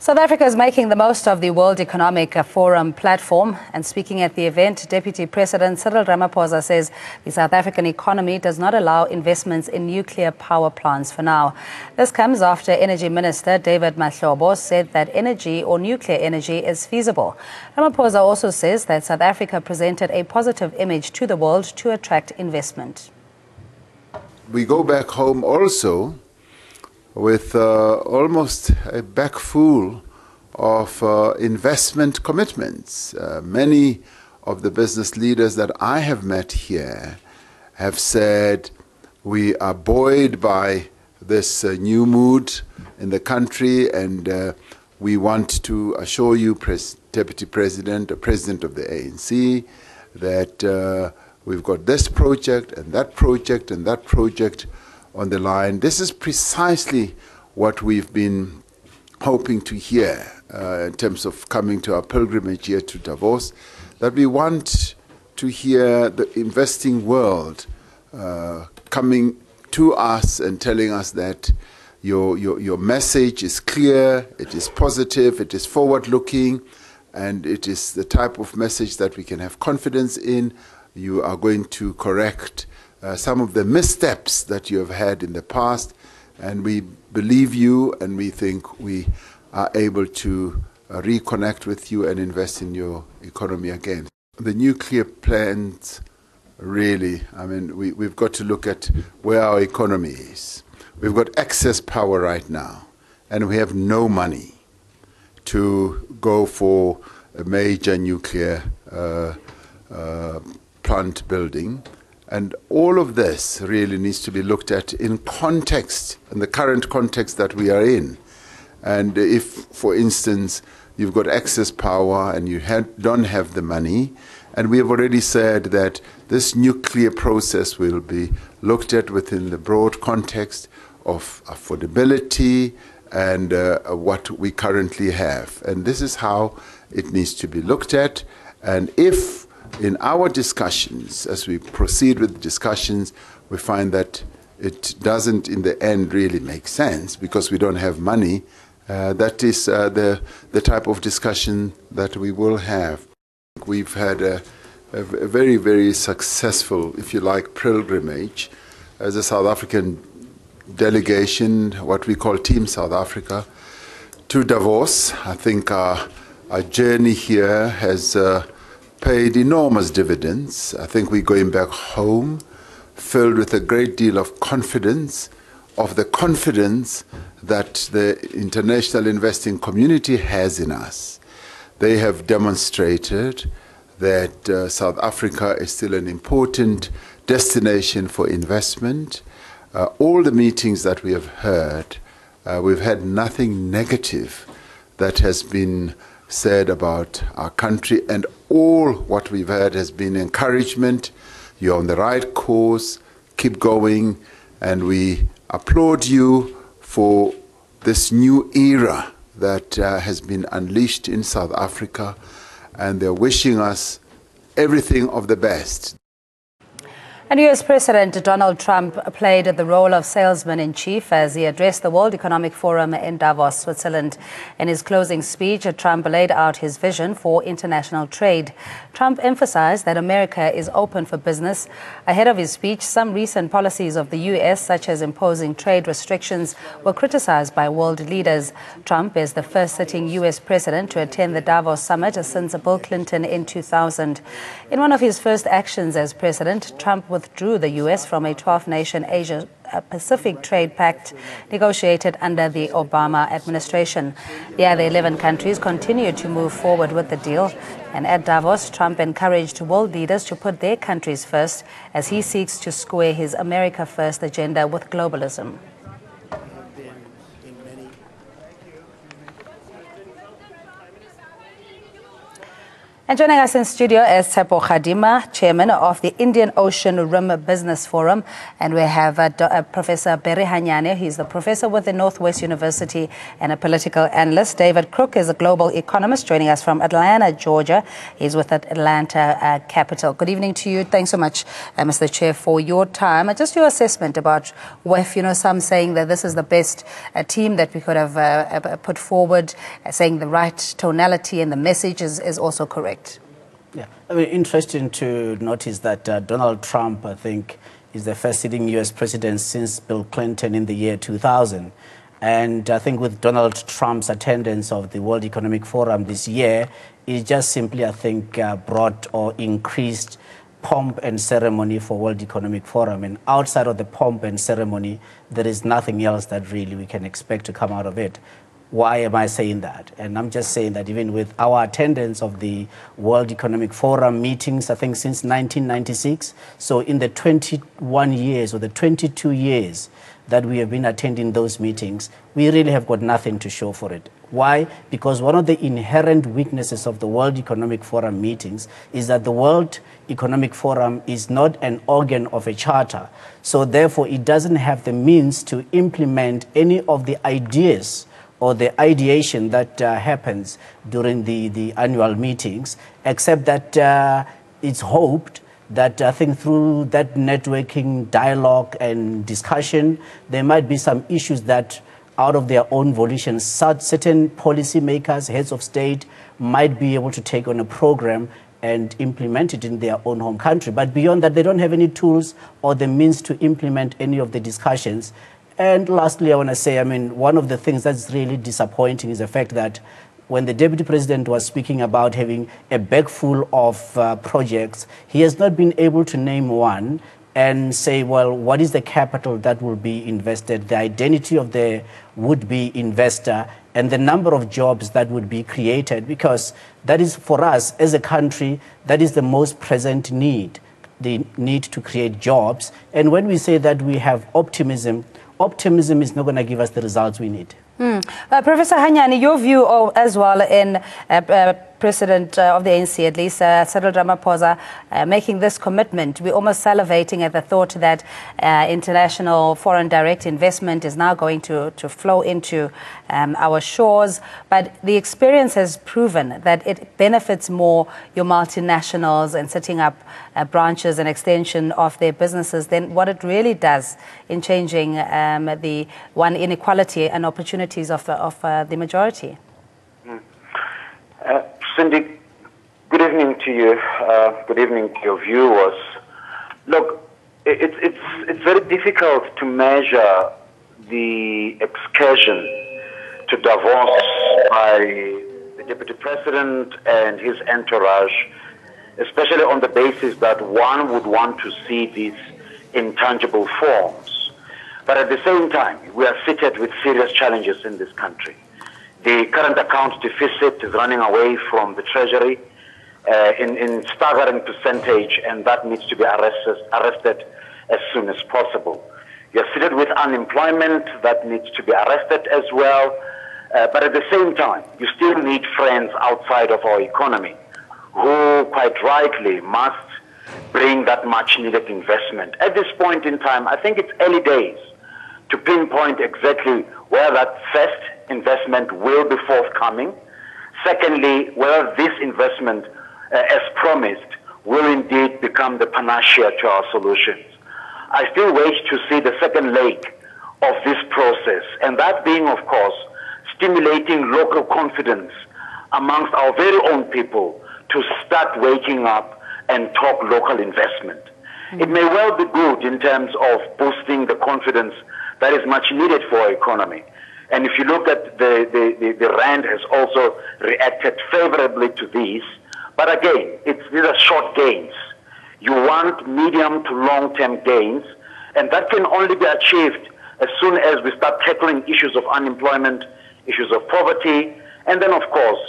South Africa is making the most of the World Economic Forum platform, and speaking at the event, Deputy President Cyril Ramaphosa says the South African economy does not allow investments in nuclear power plants for now. This comes after Energy Minister David Mahlobo said that energy or nuclear energy is feasible. Ramaphosa also says that South Africa presented a positive image to the world to attract investment. We go back home also with almost a bag full of investment commitments. Many of the business leaders that I have met here have said we are buoyed by this new mood in the country, and we want to assure you, Deputy President, the President of the ANC, that we've got this project and that project and that project on the line. This is precisely what we've been hoping to hear in terms of coming to our pilgrimage here to Davos, that we want to hear the investing world coming to us and telling us that your message is clear, it is positive, it is forward-looking, and it is the type of message that we can have confidence in. You are going to correct some of the missteps that you have had in the past, and we believe you, and we think we are able to reconnect with you and invest in your economy again. The nuclear plants, really, I mean, we've got to look at where our economy is. We've got excess power right now, and we have no money to go for a major nuclear plant building. And all of this really needs to be looked at in context, in the current context that we are in. And if, for instance, you've got excess power and you don't have the money, and we have already said that this nuclear process will be looked at within the broad context of affordability and what we currently have. And this is how it needs to be looked at. And if in our discussions, as we proceed with discussions, we find that it doesn't in the end really make sense because we don't have money, that is the type of discussion that we will have. We've had a very, very successful, if you like, pilgrimage as a South African delegation, what we call Team South Africa, to Davos. I think our journey here has paid enormous dividends. I think we're going back home filled with a great deal of confidence, of the confidence that the international investing community has in us. They have demonstrated that South Africa is still an important destination for investment. All the meetings that we have heard, we've had nothing negative that has been said about our country, and all what we've heard has been encouragement. You're on the right course, keep going, and we applaud you for this new era that has been unleashed in South Africa, and they're wishing us everything of the best. And U.S. President Donald Trump played the role of salesman-in-chief as he addressed the World Economic Forum in Davos, Switzerland. In his closing speech, Trump laid out his vision for international trade. Trump emphasized that America is open for business. Ahead of his speech, some recent policies of the U.S., such as imposing trade restrictions, were criticized by world leaders. Trump is the first sitting U.S. president to attend the Davos summit since Bill Clinton in 2000. In one of his first actions as president, Trump withdrew the U.S. from a 12-nation Asia-Pacific trade pact negotiated under the Obama administration. The other 11 countries continued to move forward with the deal. And at Davos, Trump encouraged world leaders to put their countries first as he seeks to square his America First agenda with globalism. And joining us in studio is Tshepo Kgadima, Chairman of the Indian Ocean Rim Business Forum. And we have Professor Barry Hanyane. He's the professor with the Northwest University and a political analyst. David Crook is a global economist joining us from Atlanta, Georgia. He's with Atlanta Capital. Good evening to you. Thanks so much, Mr. Chair, for your time. Just your assessment about WEF, some saying that this is the best team that we could have put forward, saying the right tonality and the message is also correct. Yeah, I mean, interesting to notice that Donald Trump, I think, is the first sitting U.S. president since Bill Clinton in the year 2000. And I think with Donald Trump's attendance of the World Economic Forum this year, it just simply, I think, brought or increased pomp and ceremony for World Economic Forum. And outside of the pomp and ceremony, there is nothing else that really we can expect to come out of it. Why am I saying that? And I'm just saying that even with our attendance of the World Economic Forum meetings, I think since 1996, so in the 21 years or the 22 years that we have been attending those meetings, we really have got nothing to show for it. Why? Because one of the inherent weaknesses of the World Economic Forum meetings is that the World Economic Forum is not an organ of a charter. So therefore, it doesn't have the means to implement any of the ideas or the ideation that happens during the annual meetings, except that it's hoped that I think through that networking, dialogue and discussion, there might be some issues that out of their own volition, certain policymakers, heads of state might be able to take on a program and implement it in their own home country. But beyond that, they don't have any tools or the means to implement any of the discussions. And lastly, I want to say, I mean, one of the things that's really disappointing is the fact that when the Deputy President was speaking about having a bag full of projects, he has not been able to name one and say, well, what is the capital that will be invested, the identity of the would-be investor, and the number of jobs that would be created, because that is, for us as a country, that is the most present need, the need to create jobs. And when we say that we have optimism, optimism is not going to give us the results we need. Professor Hanyane, your view as well in President of the ANC, at least, Cyril Ramaphosa, making this commitment. We're almost salivating at the thought that international foreign direct investment is now going to flow into our shores. But the experience has proven that it benefits more your multinationals and setting up branches and extension of their businesses than what it really does in changing the inequality and opportunities of the majority. Cindy, good evening to you. Good evening to your viewers. Look, it's very difficult to measure the excursion to Davos by the Deputy President and his entourage, especially on the basis that one would want to see these in tangible forms. But at the same time, we are seated with serious challenges in this country. The current account deficit is running away from the Treasury in staggering percentage, and that needs to be arrested as soon as possible. You're seated with unemployment that needs to be arrested as well. But at the same time, you still need friends outside of our economy who quite rightly must bring that much needed investment. At this point in time, I think it's early days to pinpoint exactly where that first investment will be forthcoming. Secondly, whether this investment, as promised, will indeed become the panacea to our solutions. I still wait to see the second leg of this process, and that being, of course, stimulating local confidence amongst our very own people to start waking up and talk local investment. It may well be good in terms of boosting the confidence that is much needed for our economy. And if you look at the Rand has also reacted favorably to these. But again, these are short gains. You want medium to long-term gains, and that can only be achieved as soon as we start tackling issues of unemployment, issues of poverty, and then, of course,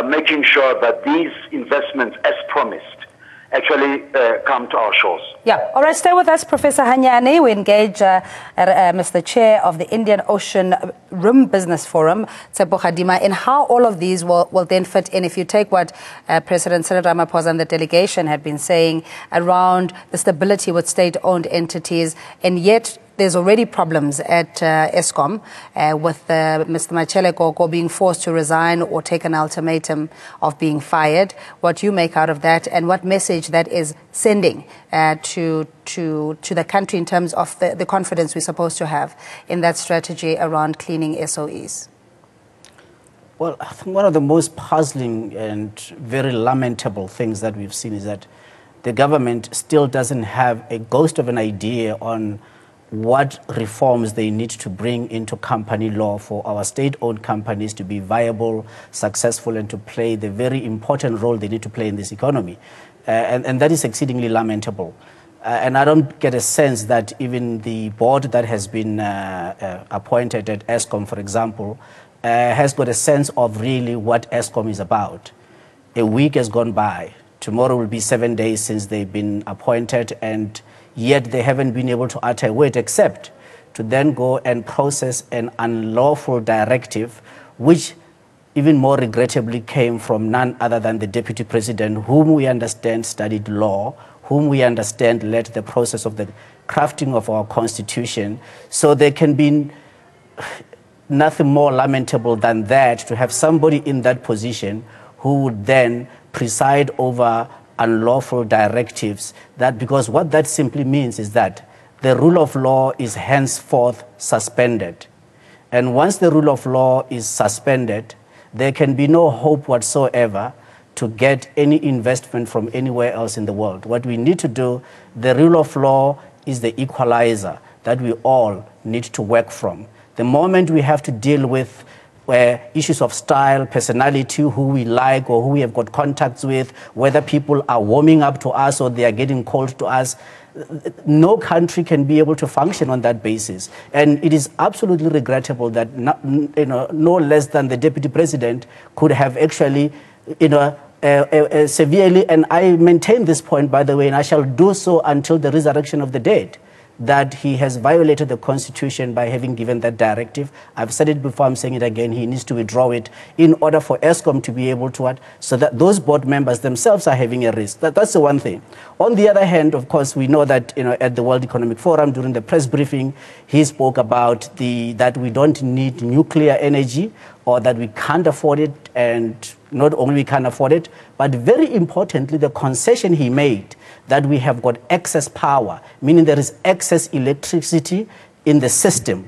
making sure that these investments, as promised, actually come to our shores. Yeah. All right, stay with us, Professor Hanyane. We engage Mr. Chair of the Indian Ocean Rim Business Forum, Tshepo Kgadima, in how all of these will then fit in. If you take what President Cyril Ramaphosa and the delegation had been saying around the stability with state-owned entities, and yet there's already problems at Eskom with Mr. Machele Koko being forced to resign or take an ultimatum of being fired. What you make out of that, and what message that is sending to the country in terms of the confidence we're supposed to have in that strategy around cleaning SOEs? Well, I think one of the most puzzling and very lamentable things that we've seen is that the government still doesn't have a ghost of an idea on what reforms they need to bring into company law for our state-owned companies to be viable, successful, and to play the very important role they need to play in this economy. And that is exceedingly lamentable. And I don't get a sense that even the board that has been appointed at Eskom, for example, has got a sense of really what Eskom is about. A week has gone by. Tomorrow will be 7 days since they've been appointed, and yet they haven't been able to utter a word except to then go and process an unlawful directive, which even more regrettably came from none other than the Deputy President, whom we understand studied law, whom we understand led the process of the crafting of our Constitution. So there can be nothing more lamentable than that, to have somebody in that position who would then preside over unlawful directives, that because what that simply means is that the rule of law is henceforth suspended. And once the rule of law is suspended, there can be no hope whatsoever to get any investment from anywhere else in the world. What we need to do, the rule of law is the equalizer that we all need to work from. The moment we have to deal with issues of style, personality, who we like or who we have got contacts with, whether people are warming up to us or they are getting cold to us, no country can be able to function on that basis. And it is absolutely regrettable that no less than the Deputy President could have actually, severely, and I maintain this point, by the way, and I shall do so until the resurrection of the dead, that he has violated the Constitution by having given that directive. I've said it before, I'm saying it again, he needs to withdraw it in order for Eskom to be able to, so that those board members themselves are having a risk. That's the one thing. On the other hand, of course, we know that at the World Economic Forum, during the press briefing, he spoke about that we don't need nuclear energy, or that we can't afford it, and not only we can't afford it, but very importantly, the concession he made that we have got excess power, meaning there is excess electricity in the system.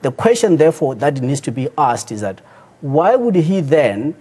The question, therefore, that needs to be asked is that why would he then,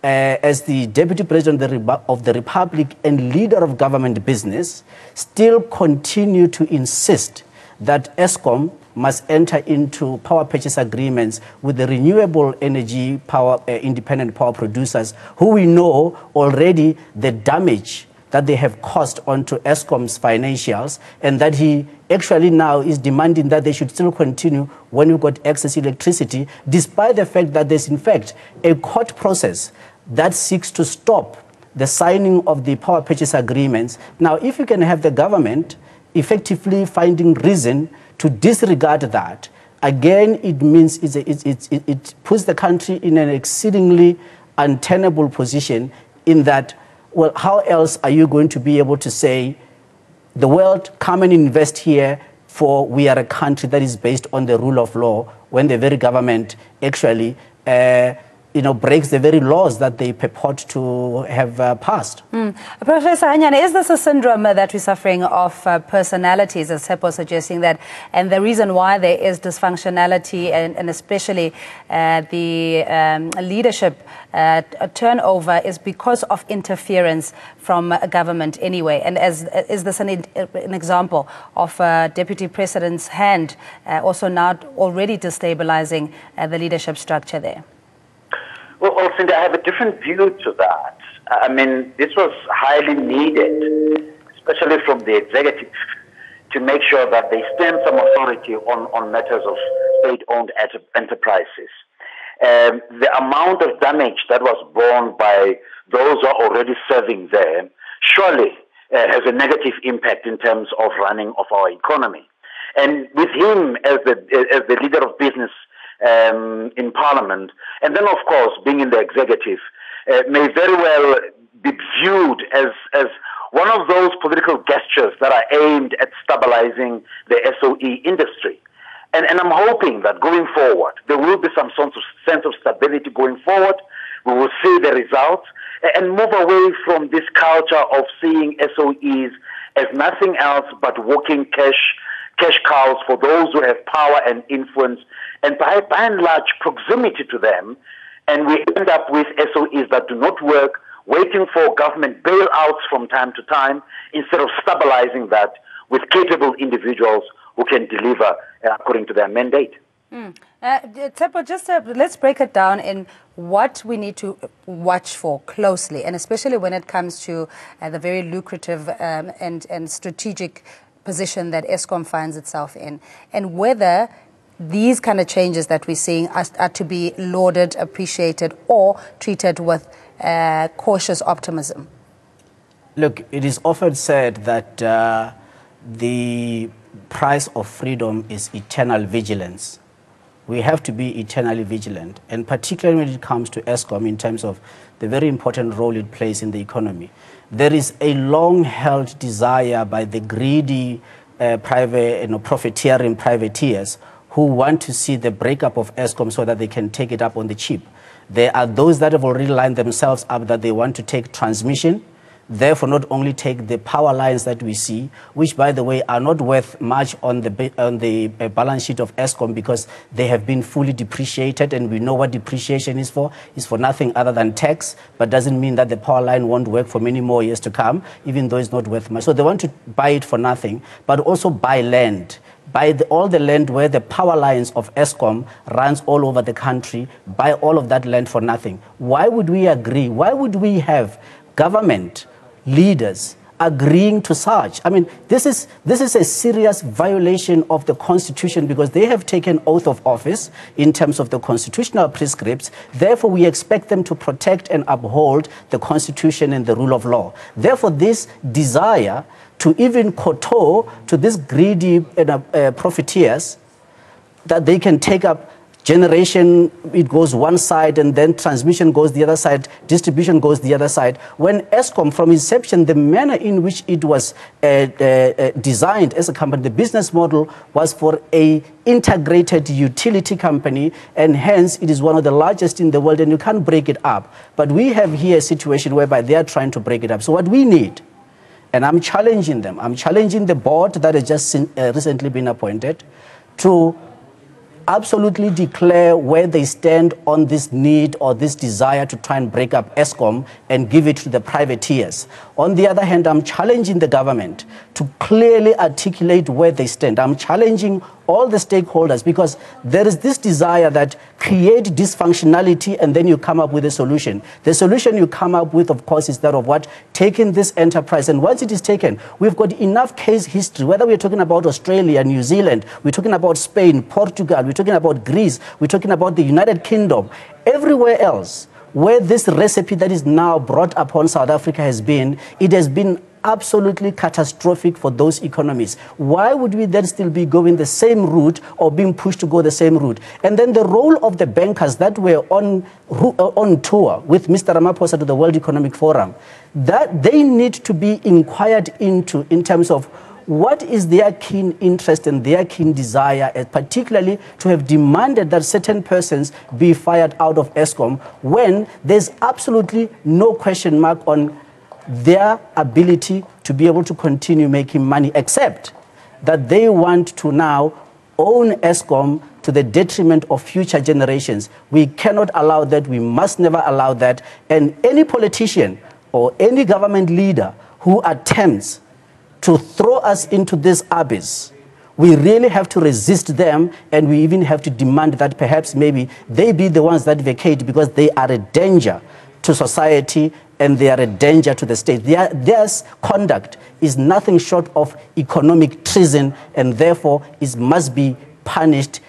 as the Deputy President of the Republic and leader of government business, still continue to insist that Eskom must enter into power purchase agreements with the renewable energy power, independent power producers, who we know already the damage that they have caused onto Eskom's financials, and that he actually now is demanding that they should still continue when we've got excess electricity, despite the fact that there's in fact a court process that seeks to stop the signing of the power purchase agreements. Now, if you can have the government effectively finding reason to disregard that, again, it means it puts the country in an exceedingly untenable position, in that, well, how else are you going to be able to say, the world, come and invest here, for we are a country that is based on the rule of law, when the very government actually breaks the very laws that they purport to have passed. Professor Hanyane, is this a syndrome that we're suffering of personalities, as Tshepo suggesting that, and the reason why there is dysfunctionality and especially the leadership turnover is because of interference from government anyway? And is this an example of Deputy President's hand also now already destabilizing the leadership structure there? Well, Cindy, I have a different view to that. I mean, this was highly needed, especially from the executive, to make sure that they stamp some authority on matters of state-owned enterprises. The amount of damage that was borne by those who are already serving there surely has a negative impact in terms of running of our economy. And with him as the leader of business in Parliament, and then of course being in the executive, may very well be viewed as one of those political gestures that are aimed at stabilizing the SOE industry. And I'm hoping that going forward, there will be some sense of stability going forward. We will see the results and move away from this culture of seeing SOEs as nothing else but walking cash cows for those who have power and influence, and by and large proximity to them. And we end up with SOEs that do not work, waiting for government bailouts from time to time, instead of stabilizing that with capable individuals who can deliver according to their mandate. Tsepo, let's break it down in what we need to watch for closely, and especially when it comes to the very lucrative and strategic position that Eskom finds itself in, and whether these kind of changes that we're seeing are to be lauded, appreciated, or treated with cautious optimism. Look, it is often said that the price of freedom is eternal vigilance. We have to be eternally vigilant, and particularly when it comes to Eskom in terms of the very important role it plays in the economy. There is a long-held desire by the greedy profiteering privateers who want to see the breakup of Eskom so that they can take it up on the cheap. There are those that have already lined themselves up that they want to take transmission, therefore not only take the power lines that we see, which by the way are not worth much on the balance sheet of Eskom because they have been fully depreciated, and we know what depreciation is for. It's for nothing other than tax, but doesn't mean that the power line won't work for many more years to come, even though it's not worth much. So they want to buy it for nothing, but also buy land. Buy all the land where the power lines of Eskom runs all over the country, buy all of that land for nothing. Why would we agree? Why would we have government leaders agreeing to such? I mean, this is a serious violation of the Constitution, because they have taken oath of office in terms of the constitutional prescripts. Therefore, we expect them to protect and uphold the Constitution and the rule of law. Therefore, this desire to even kowtow to these greedy profiteers that they can take up generation, it goes one side, and then transmission goes the other side, distribution goes the other side. When Eskom, from inception, the manner in which it was designed as a company, the business model was for a integrated utility company, and hence it is one of the largest in the world, and you can't break it up. But we have here a situation whereby they are trying to break it up. So what we need, and I'm challenging them, I'm challenging the board that has just recently been appointed to absolutely declare where they stand on this need or this desire to try and break up Eskom and give it to the privateers. On the other hand, I'm challenging the government to clearly articulate where they stand. I'm challenging all the stakeholders, because there is this desire that create dysfunctionality and then you come up with a solution. The solution you come up with, of course, is that of what? Taking this enterprise. And once it is taken, we've got enough case history, whether we're talking about Australia, New Zealand, we're talking about Spain, Portugal, we're talking about Greece, we're talking about the United Kingdom, everywhere else where this recipe that is now brought upon South Africa has been, it has been absolutely catastrophic for those economies. Why would we then still be going the same route or being pushed to go the same route? And then the role of the bankers that were on tour with Mr. Ramaphosa to the World Economic Forum, that they need to be inquired into in terms of what is their keen interest and their keen desire, particularly to have demanded that certain persons be fired out of Eskom when there's absolutely no question mark on their ability to be able to continue making money, except that they want to now own Eskom to the detriment of future generations. We cannot allow that. We must never allow that. And any politician or any government leader who attempts to throw us into this abyss, we really have to resist them, and we even have to demand that perhaps maybe they be the ones that vacate, because they are a danger to society and they are a danger to the state. Their conduct is nothing short of economic treason, and therefore it must be punished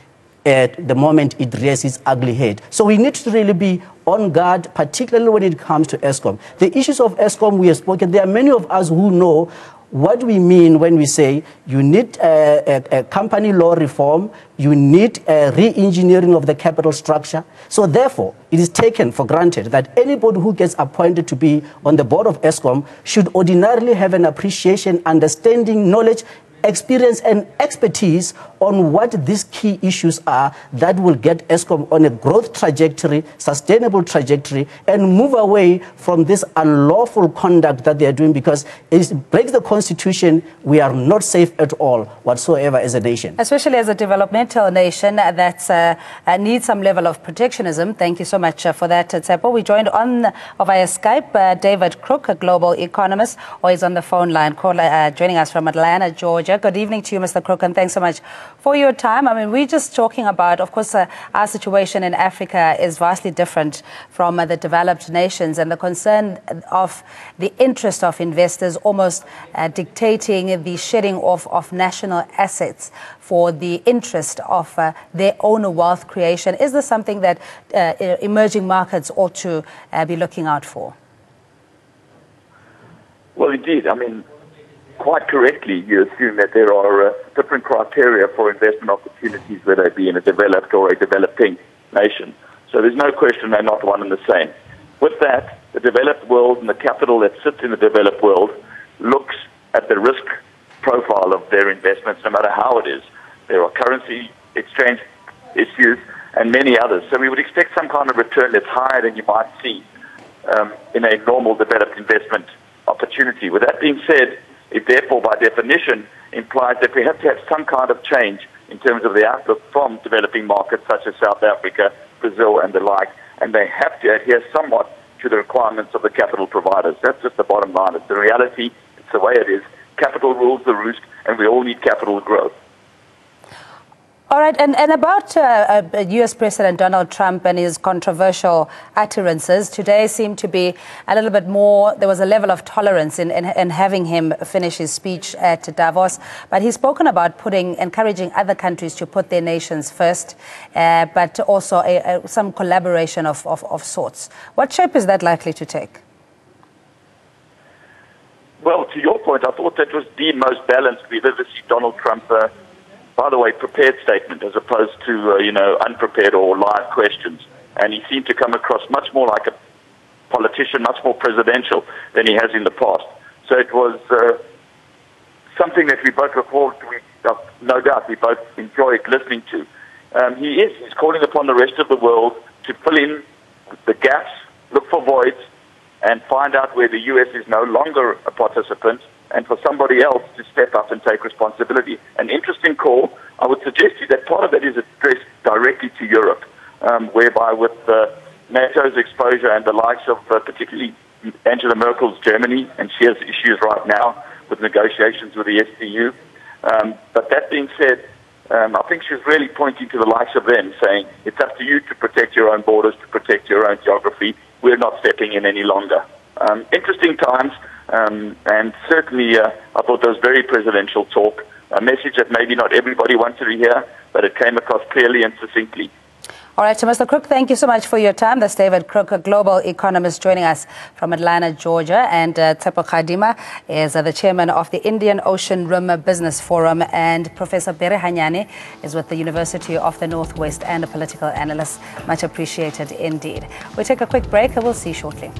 the moment it rears its ugly head. So we need to really be on guard, particularly when it comes to Eskom. The issues of Eskom we have spoken, there are many of us who know what we mean when we say you need a company law reform, you need a re-engineering of the capital structure. So therefore, it is taken for granted that anybody who gets appointed to be on the board of Eskom should ordinarily have an appreciation, understanding, knowledge, experience and expertise on what these key issues are that will get Eskom on a growth trajectory, sustainable trajectory, and move away from this unlawful conduct that they are doing, because it breaks the constitution. We are not safe at all whatsoever as a nation. Especially as a developmental nation that needs some level of protectionism. Thank you so much for that, Tsepo. We joined on via Skype David Crook, a global economist, or he's on the phone line, joining us from Atlanta, Georgia. Good evening to you, Mr. Crook, and thanks so much for your time. I mean, we're just talking about, of course, our situation in Africa is vastly different from the developed nations, and the concern of the interest of investors almost dictating the shedding off of national assets for the interest of their own wealth creation. Is this something that emerging markets ought to be looking out for? Well, indeed. I mean, quite correctly, you assume that there are different criteria for investment opportunities, whether it be in a developed or a developing nation. So there's no question they're not one and the same. With that, the developed world and the capital that sits in the developed world looks at the risk profile of their investments, no matter how it is. There are currency exchange issues and many others. So we would expect some kind of return that's higher than you might see in a normal developed investment opportunity. With that being said, it therefore, by definition, implies that we have to have some kind of change in terms of the outlook from developing markets such as South Africa, Brazil, and the like, and they have to adhere somewhat to the requirements of the capital providers. That's just the bottom line. It's the reality. It's the way it is. Capital rules the roost, and we all need capital growth. All right, and about U.S. President Donald Trump and his controversial utterances, today seemed to be a little bit more, there was a level of tolerance in having him finish his speech at Davos. But he's spoken about encouraging other countries to put their nations first, but also some collaboration of sorts. What shape is that likely to take? Well, to your point, I thought that was the most balanced we've ever seen Donald Trump by the way, prepared statement as opposed to, unprepared or live questions. And he seemed to come across much more like a politician, much more presidential than he has in the past. So it was something that we both look forward to, no doubt we both enjoyed listening to. He's calling upon the rest of the world to fill in the gaps, look for voids, and find out where the U.S. is no longer a participant, and for somebody else to step up and take responsibility. An interesting call. I would suggest to you that part of that is addressed directly to Europe, whereby with NATO's exposure and the likes of particularly Angela Merkel's Germany, and she has issues right now with negotiations with the SDU. But that being said, I think she's really pointing to the likes of them, saying it's up to you to protect your own borders, to protect your own geography. We're not stepping in any longer. Interesting times, and certainly I thought that was very presidential talk, a message that maybe not everybody wanted to hear, but it came across clearly and succinctly. All right, so Mr. Crook, thank you so much for your time. That's David Crook, a global economist joining us from Atlanta, Georgia. And Tsepo Kgadima is the chairman of the Indian Ocean Rim Business Forum. And Professor Bere Hanyane is with the University of the Northwest and a political analyst. Much appreciated indeed. We'll take a quick break and we'll see you shortly.